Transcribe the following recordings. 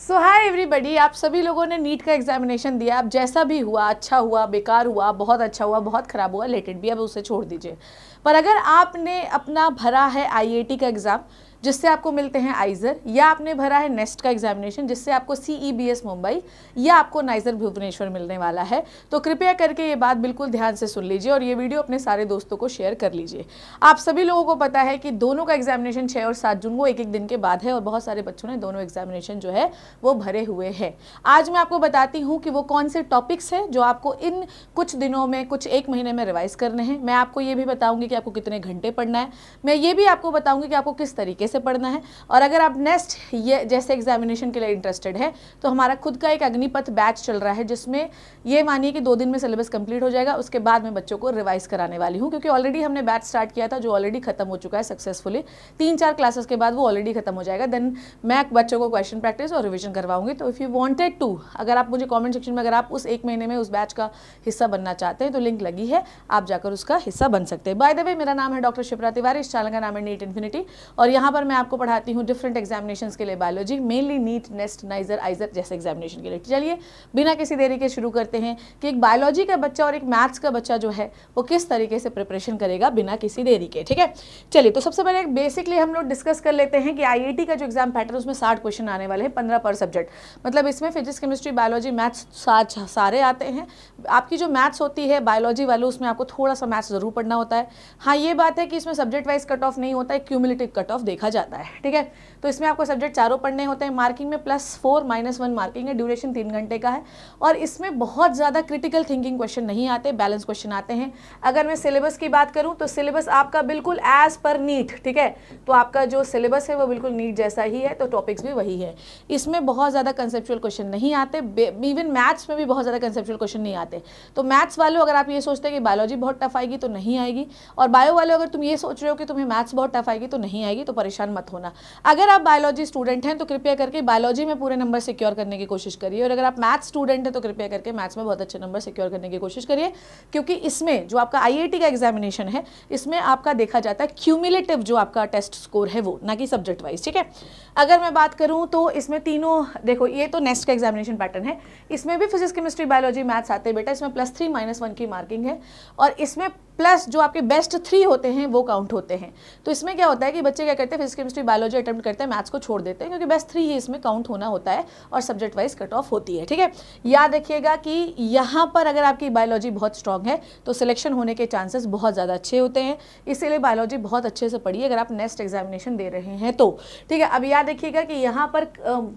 सो हाय everybody, आप सभी लोगों ने नीट का एग्जामिनेशन दिया। अब जैसा भी हुआ, अच्छा हुआ, बेकार हुआ, बहुत अच्छा हुआ, बहुत ख़राब हुआ, लेट इट बी, अब उसे छोड़ दीजिए। पर अगर आपने अपना भरा है आईआईटी का एग्ज़ाम जिससे आपको मिलते हैं आइजर, या आपने भरा है नेस्ट का एग्जामिनेशन जिससे आपको सीईबीएस मुंबई या आपको नाइजर भुवनेश्वर मिलने वाला है, तो कृपया करके ये बात बिल्कुल ध्यान से सुन लीजिए और ये वीडियो अपने सारे दोस्तों को शेयर कर लीजिए। आप सभी लोगों को पता है कि दोनों का एग्जामिनेशन 6 और 7 जून को एक एक दिन के बाद है और बहुत सारे बच्चों ने दोनों एग्जामिनेशन जो है वो भरे हुए हैं। आज मैं आपको बताती हूँ कि वो कौन से टॉपिक्स हैं जो आपको इन कुछ दिनों में, कुछ एक महीने में रिवाइज करने हैं। मैं आपको ये भी बताऊंगी कि आपको कितने घंटे पढ़ना है। मैं ये भी आपको बताऊंगी कि आपको किस तरीके से पढ़ना है। और अगर आप नेक्स्ट ये जैसे एग्जामिनेशन के लिए इंटरेस्टेड है तो हमारा खुद का एक अग्निपथ बैच चल रहा है जिसमें ये मानिए कि 2 दिन में सिलेबस कंप्लीट हो जाएगा। उसके बाद मैं बच्चों को रिवाइज कराने वाली हूँ, क्योंकि ऑलरेडी हमने बैच स्टार्ट किया था जो ऑलरेडी खत्म हो चुका है सक्सेसफुली। 3-4 क्लासेस के बाद वो ऑलरेडी खत्म हो जाएगा। देन मैं बच्चों को क्वेश्चन प्रैक्टिस और रिविजन करवाऊंगी। तो इफ़ यू वांटेड टू, अगर आप मुझे कमेंट सेक्शन में, अगर आप उस एक महीने में उस बैच का हिस्सा बनना चाहते हैं तो लिंक लगी है, आप जाकर उसका हिस्सा बन सकते हैं। बाय द वे, मेरा नाम है डॉक्टर शिप्रा तिवारी, इस चैनल का नाम है नीट इन्फिनिटी और यहाँ पर मैं आपको पढ़ाती हूँ डिफरेंट एग्जामिनेशंस के लिए biology, mainly NEET, NEST, NISER, IISER जैसे एग्जामिनेशन के लिए। चलिए बिना किसी देरी के शुरू करते हैं कि एक बायोलॉजी का बच्चा और एक मैथ्स का बच्चा जो है वो किस तरीके से प्रिपरेशन करेगा बिना किसी देरी के। ठीक है, चलिए तो सबसे पहले बेसिकली हम लोग डिस्कस कर लेते हैं कि आईआईटी का जो एग्जाम पैटर्न उसमें 60 क्वेश्चन आने वाले हैं, 15 पर सब्जेक्ट। मतलब इसमें फिजिक्स, केमिस्ट्री, बायोलॉजी, मैथ्स सारे आते हैं। आपकी जो मैथ्स होती है बायोलॉजी वालों, उसमें आपको थोड़ा सा मैथ्स जरूर पढ़ना होता है। हाँ, ये बात है कि इसमें सब्जेक्ट वाइज कट ऑफ नहीं होता है, क्यूमुलेटिव कट ऑफ देखा जाता है। ठीक है, तो इसमें आपको सब्जेक्ट चारों पढ़ने होते हैं। मार्किंग में +4 -1 मार्किंग है, ड्यूरेशन 3 घंटे का है और इसमें बहुत ज़्यादा क्रिटिकल थिंकिंग क्वेश्चन नहीं आते, बैलेंस क्वेश्चन आते हैं। अगर मैं सिलेबस की बात करूं तो सिलेबस आपका बिल्कुल एज पर नीट, ठीक है, तो आपका जो सिलेबस है वो बिल्कुल नीट जैसा ही है, तो टॉपिक्स भी वही है। इसमें बहुत ज़्यादा कंसेप्चुअल क्वेश्चन नहीं आते, इवन मैथ्स में भी बहुत ज़्यादा कंसेप्चुअल क्वेश्चन नहीं आते। तो मैथ्स वालों, अगर आप ये सोचते हैं कि बायोलॉजी बहुत टफ आएगी तो नहीं आएगी, और बायो वाले अगर तुम ये सोच रहे हो कि तुम्हें मैथ्स बहुत टफ आएगी तो नहीं आएगी, तो परेशान मत होना। अगर आप बायोलॉजी स्टूडेंट हैं तो कृपया करके बायोलॉजी में पूरे नंबर सिक्योर करने की कोशिश करिए, और अगर आप मैथ्स स्टूडेंट हैं तो कृपया करके मैथ्स में बहुत अच्छे नंबर सिक्योर करने की कोशिश करिए, क्योंकि इसमें जो आपका आईआईटी का एग्जामिनेशन है इसमें आपका देखा जाता है क्यूमुलेटिव जो आपका टेस्ट स्कोर है वो, ना कि सब्जेक्ट वाइज। ठीक है, अगर मैं बात करूं तो इसमें तीनों, देखो ये तो नेक्स्ट का एग्जामिनेशन पैटर्न है, इसमें भी फिजिक्स, केमिस्ट्री, बायोलॉजी, मैथ्स आते हैं बेटा। इसमें +3 -1 की मार्किंग है और इसमें प्लस जो आपके बेस्ट 3 होते हैं वो काउंट होते हैं। तो इसमें क्या होता है कि बच्चे क्या करते हैं, फिजिक्स, केमिस्ट्री, बायोलॉजी अटेम्प्ट करते हैं, मैथ्स को छोड़ देते हैं, क्योंकि बेस्ट 3 ही इसमें काउंट होना होता है और सब्जेक्ट वाइज कट ऑफ होती है। ठीक है, याद रखिएगा कि यहाँ पर अगर आपकी बायोलॉजी बहुत स्ट्रांग है तो सिलेक्शन होने के चांसेस बहुत ज़्यादा अच्छे होते हैं, इसीलिए बायोलॉजी बहुत अच्छे से पढ़िए अगर आप नेक्स्ट एग्जामिनेशन दे रहे हैं तो। ठीक है, अब याद रखिएगा कि यहाँ पर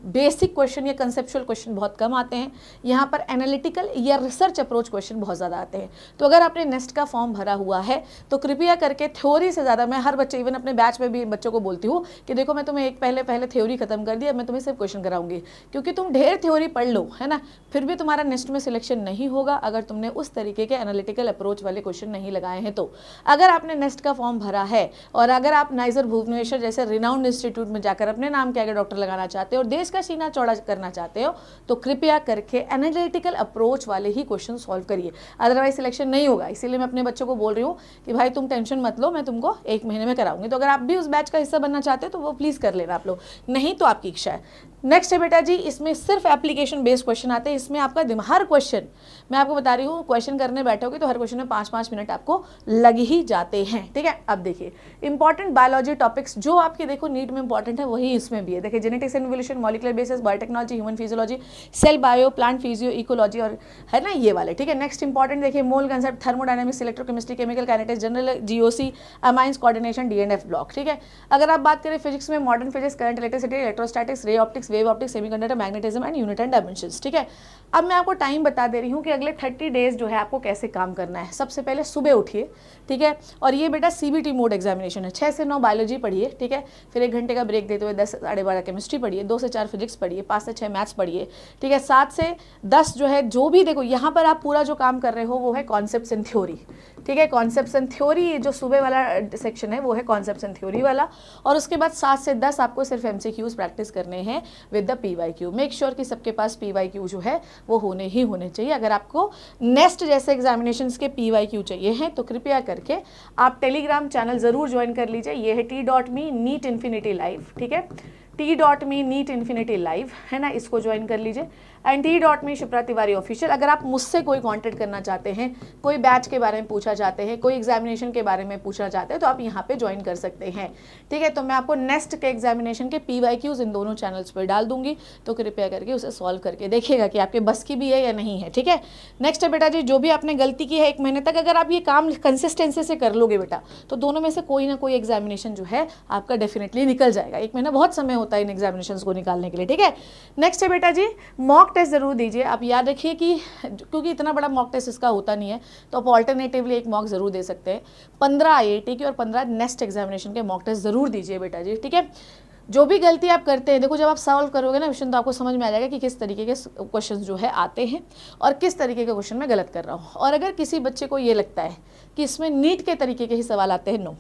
बेसिक क्वेश्चन या कंसेप्चुअल क्वेश्चन बहुत कम आते हैं, यहाँ पर एनालिटिकल या रिसर्च अप्रोच क्वेश्चन बहुत ज़्यादा आते हैं। तो अगर आपने नेक्स्ट का फॉर्म भरा हुआ है तो कृपया करके थ्योरी से ज़्यादा, मैं हर बच्चे, इवन अपने बैच में भी बच्चों को बोलती हूँ कि देखो मैं तुम्हें एक पहले थ्योरी खत्म कर दिया, मैं तुम्हें सिर्फ क्वेश्चन कराऊंगी, क्योंकि तुम ढेर थ्योरी पढ़ लो, है ना, फिर भी तुम्हारा नेक्स्ट में सिलेक्शन नहीं होगा अगर तुमने उस तरीके के एनालिटिकल अप्रोच वाले क्वेश्चन नहीं लगाए हैं। तो अगर आपने नेक्स्ट का फॉर्म भरा है और अगर आप नाइजर भुवनेश्वर जैसे रिनाउंड इंस्टीट्यूट में जाकर अपने नाम के आगे डॉक्टर लगाना चाहते हो और देश का सीना चौड़ा करना चाहते हो, तो कृपया करके एनालिटिकल अप्रोच वाले ही क्वेश्चन सॉल्व करिए, अदरवाइज सिलेक्शन नहीं होगा। इसीलिए मैं अपने बच्चों को बोल रही हूँ कि भाई तुम टेंशन मत लो, मैं तुमको 1 महीने में कराऊंगी। तो अगर आप भी उस बैच का हिस्सा बनना चाहते हो तो वो प्लीज़ कर लेना आप लोग, नहीं तो आपकी इच्छा है। नेक्स्ट है बेटा जी, इसमें सिर्फ एप्लीकेशन बेस्ड क्वेश्चन आते हैं। इसमें आपका हर क्वेश्चन, मैं आपको बता रही हूँ, क्वेश्चन करने बैठोगे तो हर क्वेश्चन में 5-5 मिनट आपको लग ही जाते हैं। ठीक है, अब देखिए इंपॉर्टेंट बायोलॉजी टॉपिक्स जो आपके देखो नीट में इंपॉर्टेंट है वही इसमें भी है। देखिए genetics and evolution, molecular basis, biotechnology, human physiology, cell bio, plant physio, ecology, और है ना ये वाले। ठीक है, नेक्स्ट इंपॉर्टेंट देखिए मोल concept, thermodynamics, electrochemistry, chemical kinetics, general GOC, amines coordination, DNF block. ठीक है, अगर आप बात करें फिजिक्स में modern physics, current, electricity, electrostatics, ray optics, wave optics, semiconductor, magnetism and unit and dimensions. ठीक है, अब मैं आपको टाइम बता दे रही हूँ कि अगले 30 डेज जो है आपको कैसे काम करना है। सबसे पहले सुबह उठिए, ठीक है, और ये बेटा सीबीटी मोड एग्जामिनेशन है, 6 से 9 बायोलॉजी पढ़िए, ठीक है, फिर 1 घंटे का ब्रेक देते हुए 10 से 12:30 केमिस्ट्री पढ़िए, 2 से 4 फिजिक्स पढ़िए, 5 से 6 मैथ्स पढ़िए, ठीक है, 7 से 10 जो है जो भी, देखो यहाँ पर आप पूरा जो काम कर रहे हो वो है कॉन्सेप्ट्स एंड थ्योरी। ठीक है, कॉन्सेप्ट्स एंड थ्योरी जो सुबह वाला सेक्शन है वो है कॉन्सेप्ट्स एंड थ्योरी वाला, और उसके बाद 7 से 10 आपको सिर्फ एमसीक्यूज प्रैक्टिस करने हैं with the PYQ. Make sure कि सबके पास पीवाईक्यू जो है वो होने ही होने चाहिए। अगर आपको नेक्स्ट जैसे एग्जामिनेशंस के पीवाईक्यू चाहिए हैं तो कृपया करके आप टेलीग्राम चैनल ज़रूर ज्वाइन कर लीजिए, ये है t.me नीट इन्फिनिटी लाइव। ठीक है, t.me नीट इन्फिनिटी लाइव, है ना, इसको ज्वाइन कर लीजिए। And t.me Shipra Tiwari official. अगर आप मुझसे कोई कांटेक्ट करना चाहते हैं, कोई बैच के बारे में पूछना चाहते हैं, कोई एग्जामिनेशन के बारे में पूछना चाहते हैं, तो आप यहाँ पे ज्वाइन कर सकते हैं, ठीक है। तो मैं आपको नेक्स्ट के एग्जामिनेशन के PYQs इन दोनों चैनल्स पर डाल दूंगी, तो कृपया करके उसे सॉल्व करके देखिएगा कि आपके बस की भी है या नहीं है, ठीक है। नेक्स्ट है बेटा जी, जो भी आपने गलती की है 1 महीने तक, अगर आप ये काम कंसिस्टेंसी से कर लोगे बेटा, तो दोनों में से कोई ना कोई एग्जामिनेशन जो है आपका डेफिनेटली निकल जाएगा। 1 महीना बहुत समय होता है इन एग्जामिनेशंस को निकालने के लिए, ठीक है। नेक्स्ट है बेटा जी, मॉक टेस्ट जरूर दीजिए। आप याद रखिए कि क्योंकि इतना बड़ा मॉक टेस्ट इसका होता नहीं है, तो आप ऑल्टरनेटिवली एक मॉक जरूर दे सकते हैं। 15 IIT की और 15 नेक्स्ट एग्जामिनेशन के मॉक टेस्ट जरूर दीजिए बेटा जी, ठीक है। जो भी गलती आप करते हैं, देखो जब आप सॉल्व करोगे ना क्वेश्चन, तो आपको समझ में आ जाएगा कि किस तरीके के क्वेश्चन जो है आते हैं और किस तरीके के क्वेश्चन मैं गलत कर रहा हूँ। और अगर किसी बच्चे को ये लगता है कि इसमें नीट के तरीके के ही सवाल आते हैं, नो,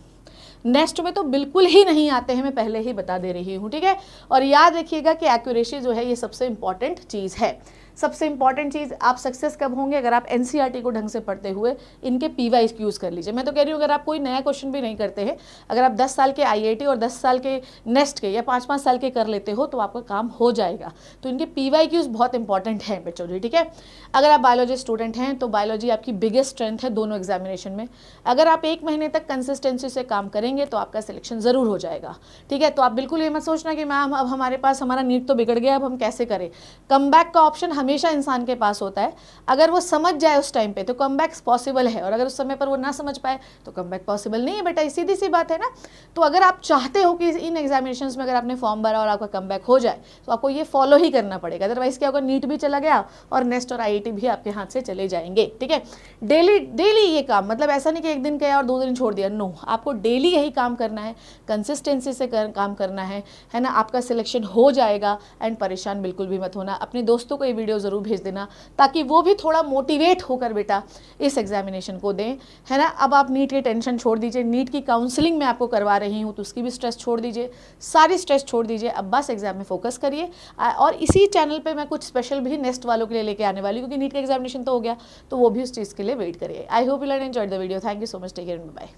नेक्स्ट में तो बिल्कुल ही नहीं आते हैं, मैं पहले ही बता दे रही हूँ, ठीक है। और याद रखिएगा कि एक्यूरेसी जो है ये सबसे इंपॉर्टेंट चीज़ है। सबसे इंपॉर्टेंट चीज़, आप सक्सेस कब होंगे, अगर आप NCERT को ढंग से पढ़ते हुए इनके PYQs कर लीजिए। मैं तो कह रही हूँ अगर आप कोई नया क्वेश्चन भी नहीं करते हैं, अगर आप 10 साल के IIT और 10 साल के नेक्स्ट के या 5-5 साल के कर लेते हो, तो आपका काम हो जाएगा। तो इनके PYQs बहुत इंपॉर्टेंट हैं बच्चों जी, ठीक है। अगर आप बायोलॉजी स्टूडेंट हैं तो बायोलॉजी आपकी बिगेस्ट स्ट्रेंथ है दोनों एग्जामिनेशन में। अगर आप 1 महीने तक कंसिस्टेंसी से काम करेंगे तो आपका सिलेक्शन ज़रूर हो जाएगा, ठीक है। तो आप बिल्कुल ये मत सोचना कि मैम अब हमारे पास हमारा नीट तो बिगड़ गया, अब हम कैसे करें। कमबैक का ऑप्शन हमेशा इंसान के पास होता है। अगर वो समझ जाए उस टाइम पे तो कमबैक पॉसिबल है, और अगर उस समय पर वो ना समझ पाए तो कमबैक पॉसिबल नहीं है बेटा, सीधी सी बात है ना। तो अगर आप चाहते हो कि इन एग्जामिनेशंस में अगर आपने फॉर्म भरा और आपका कमबैक हो जाए, तो आपको ये फॉलो ही करना पड़ेगा। अदरवाइज क्या होगा, नीट भी चला गया और नेक्स्ट और IIT भी आपके हाथ से चले जाएंगे, ठीक है। डेली ये काम, मतलब ऐसा नहीं कि 1 दिन किया और 2 दिन छोड़ दिया, नो, आपको डेली यही काम करना है, कंसिस्टेंसी से काम करना है ना। आपका सिलेक्शन हो जाएगा। एंड परेशान बिल्कुल भी मत होना। अपने दोस्तों को ये वीडियो ज़रूर भेज देना ताकि वो भी थोड़ा मोटिवेट होकर बेटा इस एग्जामिनेशन को दें, है ना। अब आप नीट की टेंशन छोड़ दीजिए, नीट की काउंसलिंग मैं आपको करवा रही हूँ तो उसकी भी स्ट्रेस छोड़ दीजिए, सारी स्ट्रेस छोड़ दीजिए। अब बस एग्जाम में फोकस करिए। और इसी चैनल पे मैं कुछ स्पेशल भी नेक्स्ट वालों के लिए लेके आने वाली हूँ, क्योंकि नीट का एग्जामिनेशन तो हो गया, तो वो भी उस चीज़ के लिए वेट करिए। I hope you learn enjoyed the video. Thank you so much, take care, bye.